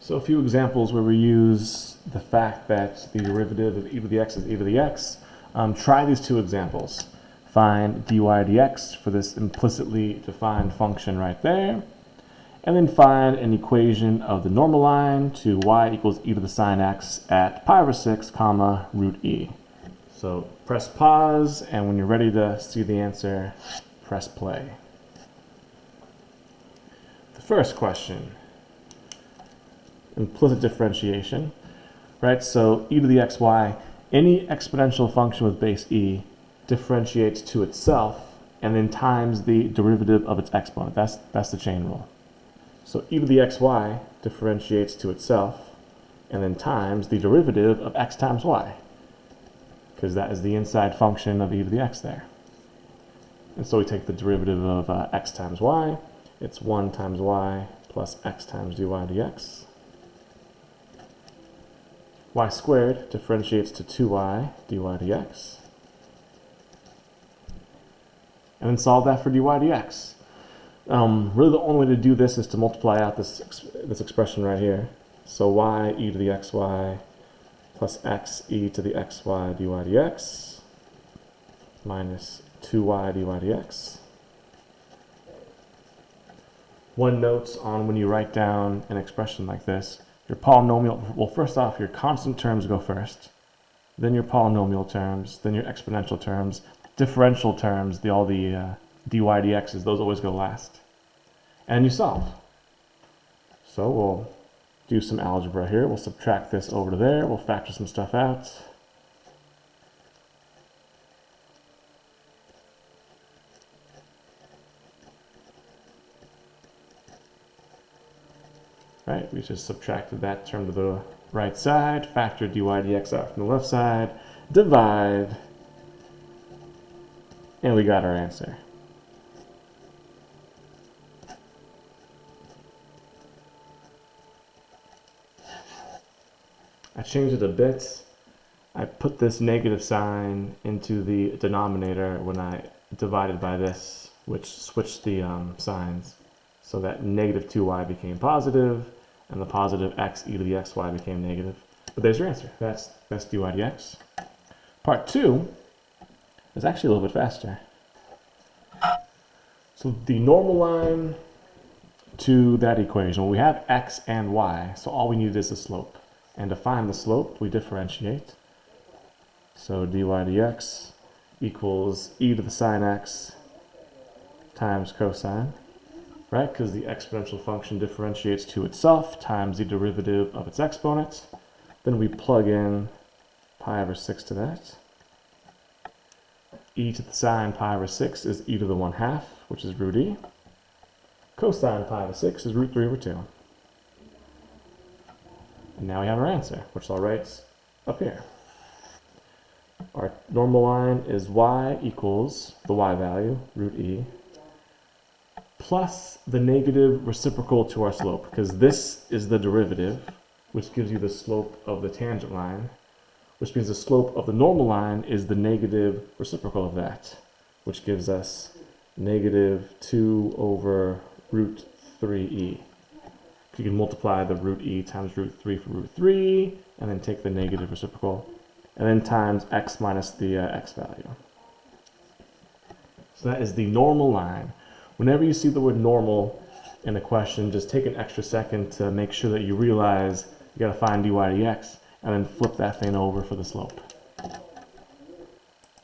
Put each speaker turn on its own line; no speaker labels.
So a few examples where we use the fact that the derivative of e to the x is e to the x. Try these two examples. Find dy dx for this implicitly defined function right there. And then find an equation of the normal line to y equals e to the sine x at pi over 6, comma, root e. So press pause, and when you're ready to see the answer, press play. The first question. Implicit differentiation, right? So e to the xy, any exponential function with base e differentiates to itself and then times the derivative of its exponent. That's the chain rule. So e to the xy differentiates to itself and then times the derivative of x times y, because that is the inside function of e to the x there. And so we take the derivative of x times y. It's 1 times y plus x times dy dx. Y squared differentiates to 2y dy dx. And then solve that for dy dx. Really the only way to do this is to multiply out this expression right here. So y e to the xy plus x e to the xy dy dx minus 2y dy dx. One note on when you write down an expression like this. Your polynomial, well, first off, your constant terms go first, then your polynomial terms, then your exponential terms, differential terms, all the dy dx's, those always go last. And you solve. So we'll do some algebra here. We'll subtract this over to there. We'll factor some stuff out. Right, we just subtracted that term to the right side, factor dy dx out from the left side, divide, and we got our answer. I changed it a bit. I put this negative sign into the denominator when I divided by this, which switched the signs. So that negative 2y became positive, and the positive x e to the xy became negative. But there's your answer. That's dy dx. Part 2 is actually a little bit faster. So the normal line to that equation, well, we have x and y, so all we need is the slope. And to find the slope, we differentiate. So dy dx equals e to the sine x times cosine. Right, because the exponential function differentiates to itself times the derivative of its exponent. Then we plug in pi over 6 to that. E to the sine pi over 6 is e to the 1/2, which is root e. Cosine pi over 6 is root 3 over 2. And now we have our answer, which I'll write up here. Our normal line is y equals the y value, root e, plus the negative reciprocal to our slope, because this is the derivative, which gives you the slope of the tangent line, which means the slope of the normal line is the negative reciprocal of that, which gives us negative 2 over root 3e. You can multiply the root e times root 3 for root 3, and then take the negative reciprocal, and then times x minus the x value. So that is the normal line. Whenever you see the word normal in a question, just take an extra second to make sure that you realize you got to find dy dx, and then flip that thing over for the slope.